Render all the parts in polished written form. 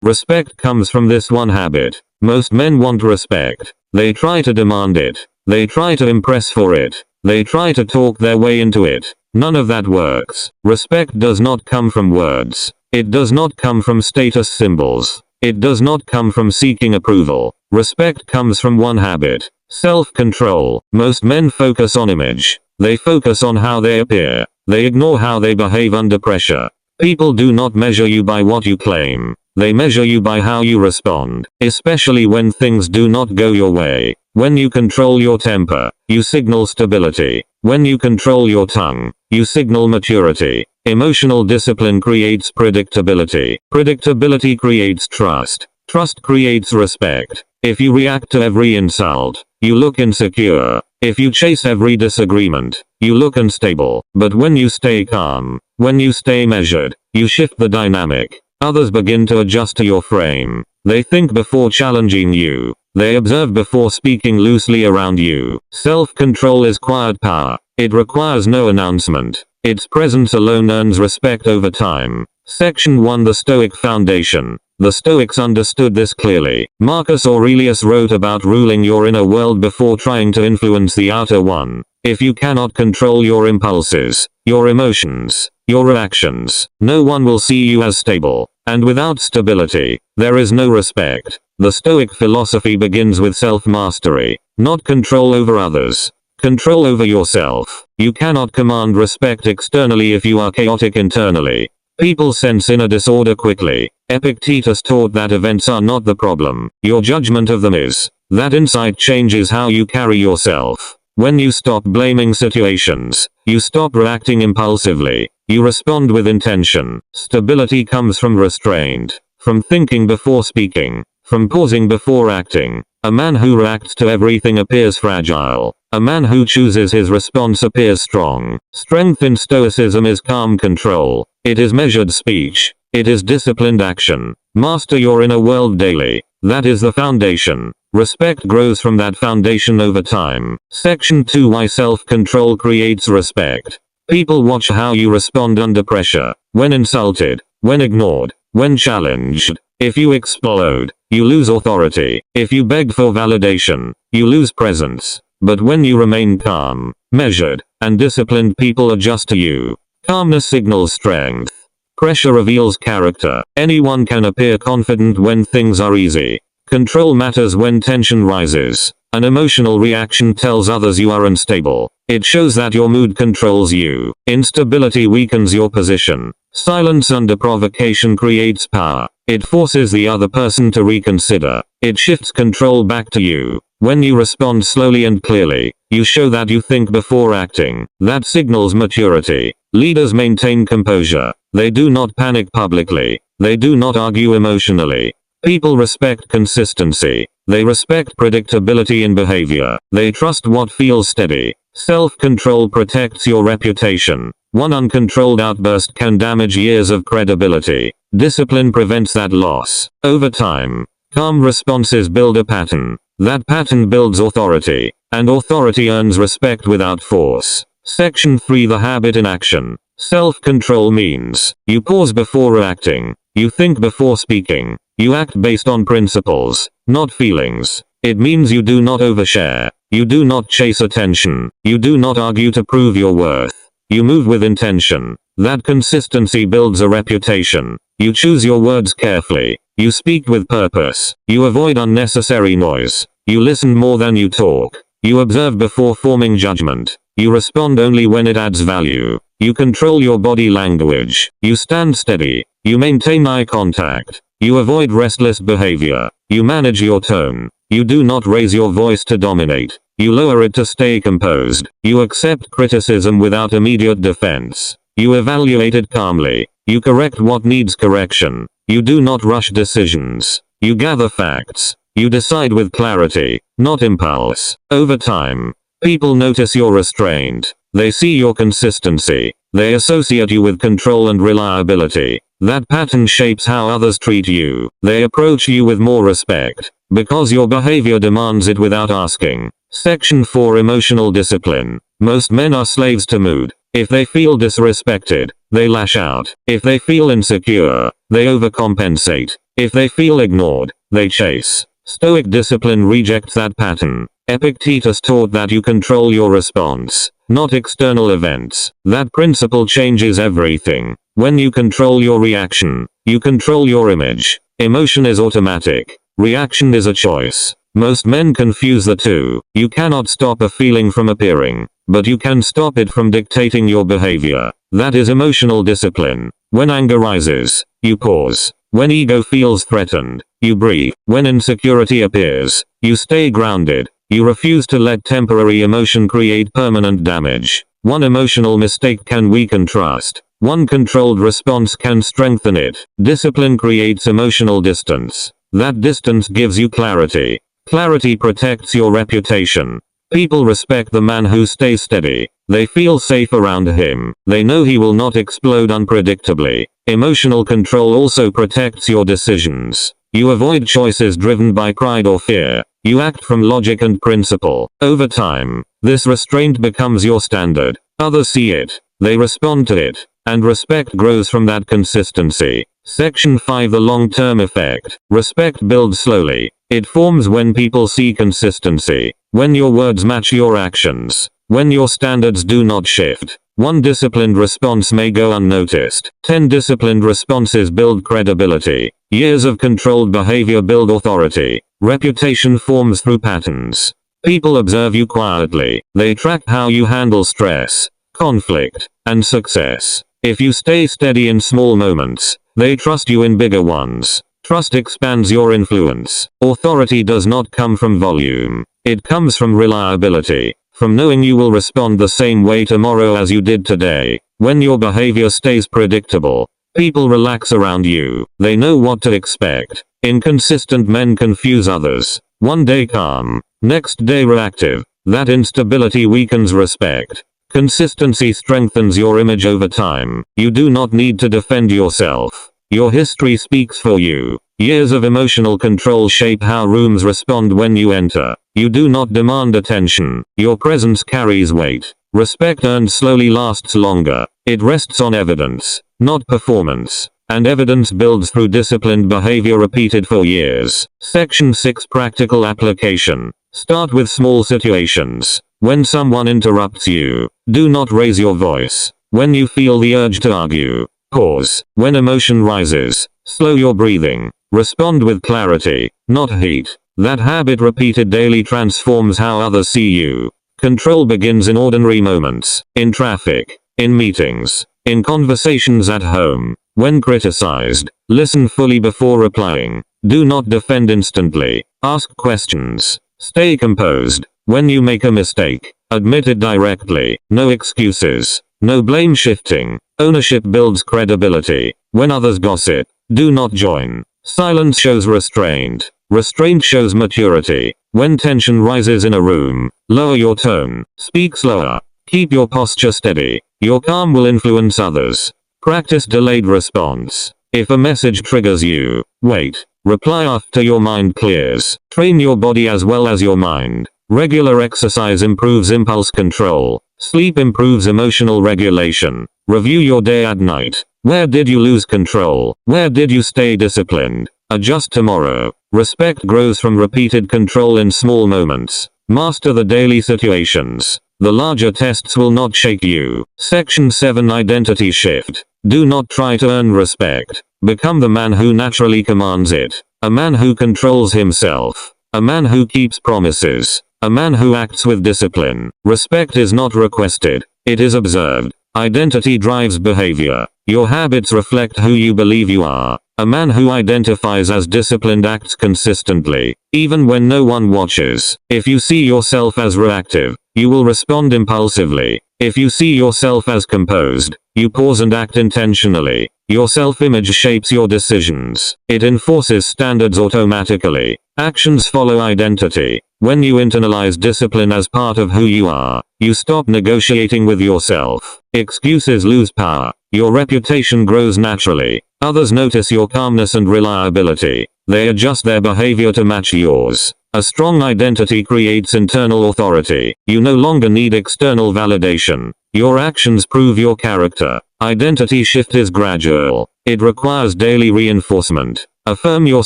Respect comes from this one habit. Most men want respect. They try to demand it. They try to impress for it. They try to talk their way into it. None of that works. Respect does not come from words. It does not come from status symbols. It does not come from seeking approval. Respect comes from one habit. Self-control. Most men focus on image. They focus on how they appear. They ignore how they behave under pressure. People do not measure you by what you claim. They measure you by how you respond, especially when things do not go your way. When you control your temper, you signal stability. When you control your tongue, you signal maturity. Emotional discipline creates predictability. Predictability creates trust. Trust creates respect. If you react to every insult, you look insecure. If you chase every disagreement, you look unstable. But when you stay calm, when you stay measured, you shift the dynamic. Others begin to adjust to your frame. They think before challenging you. They observe before speaking loosely around you. Self-control is quiet power. It requires no announcement. Its presence alone earns respect over time. Section 1. The Stoic Foundation. The Stoics understood this clearly. Marcus Aurelius wrote about ruling your inner world before trying to influence the outer one. If you cannot control your impulses, your emotions, your reactions, no one will see you as stable. And without stability, there is no respect. The Stoic philosophy begins with self-mastery, not control over others. Control over yourself. You cannot command respect externally if you are chaotic internally. People sense inner disorder quickly. Epictetus taught that events are not the problem, your judgment of them is. That insight changes how you carry yourself. When you stop blaming situations, you stop reacting impulsively. You respond with intention. Stability comes from restraint, from thinking before speaking, from pausing before acting. A man who reacts to everything appears fragile. A man who chooses his response appears strong. Strength in Stoicism is calm control. It is measured speech. It is disciplined action. Master your inner world daily. That is the foundation. Respect grows from that foundation over time. Section 2. Why self-control creates respect. People watch how you respond under pressure. When insulted, when ignored, when challenged. If you explode, you lose authority. If you beg for validation, you lose presence. But when you remain calm, measured, and disciplined, people adjust to you. Calmness signals strength. Pressure reveals character. Anyone can appear confident when things are easy. Control matters when tension rises. An emotional reaction tells others you are unstable. It shows that your mood controls you. Instability weakens your position. Silence under provocation creates power. It forces the other person to reconsider. It shifts control back to you. When you respond slowly and clearly, you show that you think before acting. That signals maturity. Leaders maintain composure. They do not panic publicly. They do not argue emotionally. People respect consistency. They respect predictability in behavior. They trust what feels steady. Self-control protects your reputation. One uncontrolled outburst can damage years of credibility. Discipline prevents that loss. Over time, calm responses build a pattern. That pattern builds authority. And authority earns respect without force. Section 3. The habit in action. Self-control means you pause before reacting. You think before speaking. You act based on principles, not feelings. It means you do not overshare. You do not chase attention. You do not argue to prove your worth. You move with intention. That consistency builds a reputation. You choose your words carefully. You speak with purpose. You avoid unnecessary noise. You listen more than you talk. You observe before forming judgment. You respond only when it adds value. You control your body language. You stand steady. You maintain eye contact. You avoid restless behavior. You manage your tone. You do not raise your voice to dominate. You lower it to stay composed. You accept criticism without immediate defense. You evaluate it calmly. You correct what needs correction. You do not rush decisions. You gather facts. You decide with clarity, not impulse. Over time, people notice your restraint. They see your consistency. They associate you with control and reliability. That pattern shapes how others treat you. They approach you with more respect, because your behavior demands it without asking. Section 4. Emotional discipline. Most men are slaves to mood. If they feel disrespected, they lash out. If they feel insecure, they overcompensate. If they feel ignored, they chase. Stoic discipline rejects that pattern. Epictetus taught that you control your response, not external events. That principle changes everything. When you control your reaction, you control your image. Emotion is automatic. Reaction is a choice. Most men confuse the two. You cannot stop a feeling from appearing, but you can stop it from dictating your behavior. That is emotional discipline. When anger rises, you pause. When ego feels threatened, you breathe. When insecurity appears, you stay grounded. You refuse to let temporary emotion create permanent damage. One emotional mistake can weaken trust. One controlled response can strengthen it. Discipline creates emotional distance. That distance gives you clarity. Clarity protects your reputation. People respect the man who stays steady. They feel safe around him. They know he will not explode unpredictably. Emotional control also protects your decisions. You avoid choices driven by pride or fear. You act from logic and principle. Over time, this restraint becomes your standard. Others see it. They respond to it. And respect grows from that consistency. Section 5. The long-term effect. Respect builds slowly. It forms when people see consistency. When your words match your actions. When your standards do not shift. One disciplined response may go unnoticed. 10 disciplined responses build credibility. Years of controlled behavior build authority. Reputation forms through patterns. People observe you quietly. They track how you handle stress, conflict, and success. If you stay steady in small moments, they trust you in bigger ones. Trust expands your influence. Authority does not come from volume. It comes from reliability. From knowing you will respond the same way tomorrow as you did today. When your behavior stays predictable, people relax around you. They know what to expect. Inconsistent men confuse others. One day calm, next day reactive. That instability weakens respect. Consistency strengthens your image over time. You do not need to defend yourself. Your history speaks for you. Years of emotional control shape how rooms respond when you enter. You do not demand attention. Your presence carries weight. Respect earned slowly lasts longer. It rests on evidence, not performance. And evidence builds through disciplined behavior repeated for years. Section 6. Practical application. Start with small situations. When someone interrupts you, do not raise your voice. When you feel the urge to argue, pause. When emotion rises, slow your breathing. Respond with clarity, not heat. That habit repeated daily transforms how others see you. Control begins in ordinary moments. In traffic, in meetings, in conversations at home. When criticized, listen fully before replying. Do not defend instantly. Ask questions. Stay composed. When you make a mistake, admit it directly. No excuses. No blame shifting. Ownership builds credibility. When others gossip, do not join. Silence shows restraint. Restraint shows maturity. When tension rises in a room, lower your tone. Speak slower. Keep your posture steady. Your calm will influence others. Practice delayed response. If a message triggers you, wait. Reply after your mind clears. Train your body as well as your mind. Regular exercise improves impulse control. Sleep improves emotional regulation. Review your day at night. Where did you lose control? Where did you stay disciplined? Adjust tomorrow. Respect grows from repeated control in small moments. Master the daily situations. The larger tests will not shake you. Section 7. Identity shift. Do not try to earn respect. Become the man who naturally commands it. A man who controls himself. A man who keeps promises. A man who acts with discipline. Respect is not requested. It is observed. Identity drives behavior. Your habits reflect who you believe you are. A man who identifies as disciplined acts consistently, even when no one watches. If you see yourself as reactive, you will respond impulsively. If you see yourself as composed, you pause and act intentionally. Your self-image shapes your decisions. It enforces standards automatically. Actions follow identity. When you internalize discipline as part of who you are, you stop negotiating with yourself. Excuses lose power. Your reputation grows naturally. Others notice your calmness and reliability. They adjust their behavior to match yours. A strong identity creates internal authority. You no longer need external validation. Your actions prove your character. Identity shift is gradual. It requires daily reinforcement. Affirm your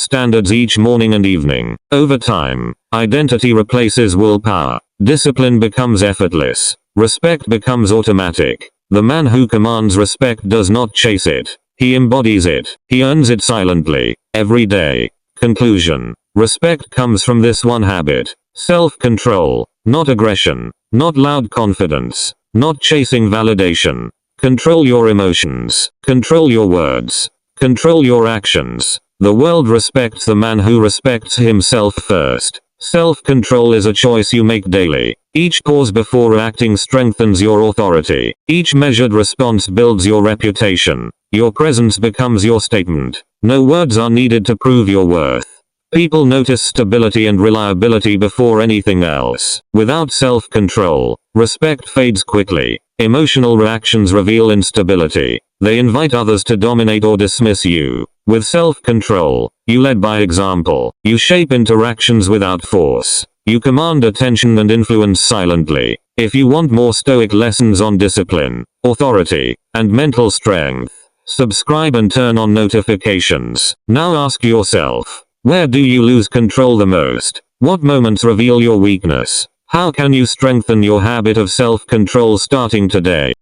standards each morning and evening. Over time, identity replaces willpower. Discipline becomes effortless. Respect becomes automatic. The man who commands respect does not chase it. He embodies it. He earns it silently, every day. Conclusion. Respect comes from this one habit. Self-control. Not aggression. Not loud confidence. Not chasing validation. Control your emotions. Control your words. Control your actions. The world respects the man who respects himself first. Self-control is a choice you make daily. Each pause before acting strengthens your authority. Each measured response builds your reputation. Your presence becomes your statement. No words are needed to prove your worth. People notice stability and reliability before anything else. Without self-control, respect fades quickly. Emotional reactions reveal instability. They invite others to dominate or dismiss you. With self-control, you lead by example. You shape interactions without force. You command attention and influence silently. If you want more Stoic lessons on discipline, authority, and mental strength, subscribe and turn on notifications. Now ask yourself, where do you lose control the most? What moments reveal your weakness? How can you strengthen your habit of self-control starting today?